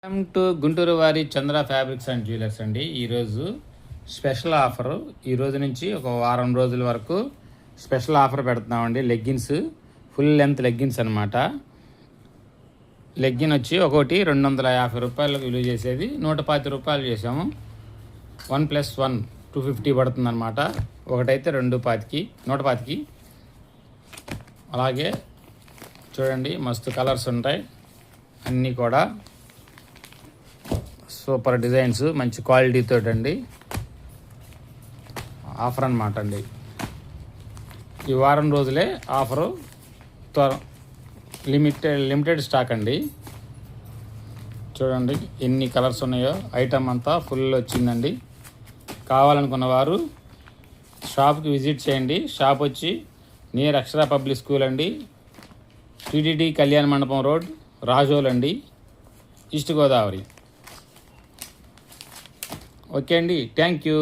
Welcome to Guntur వారి చంద్ర fabrics and jewellers అండి. ఈరోజు స్పెషల్ ఆఫరు, ఈరోజు నుంచి ఒక వారం రోజుల వరకు స్పెషల్ ఆఫర్ పెడుతున్నామండి. లెగ్గిన్స్, ఫుల్ లెంత్ లెగ్గిన్స్ అనమాట. లెగ్గిన్ వచ్చి ఒకటి 250 రూపాయలకు విలువ చేసేది 120 రూపాయలు చేసాము. 1+1 250 పడుతుంది అనమాట. ఒకటైతే 120. అలాగే చూడండి, మస్తు కలర్స్ ఉంటాయి, అన్నీ కూడా సూపర్ డిజైన్స్, మంచి క్వాలిటీతో అండి. ఆఫర్ అనమాట అండి. ఈ వారం రోజులే ఆఫరు, లిమిటెడ్ స్టాక్ అండి. చూడండి ఎన్ని కలర్స్ ఉన్నాయో. ఐటమ్ అంతా ఫుల్ వచ్చిందండి. కావాలనుకున్న వారు షాప్కి విజిట్ చేయండి. షాప్ వచ్చి నియర్ అక్షర పబ్లిక్ స్కూల్ అండి, టీటీడీ కళ్యాణ మండపం రోడ్, రాజోల్ అండి, ఈస్ట్ గోదావరి. ఓకే అండి, థ్యాంక్ యూ.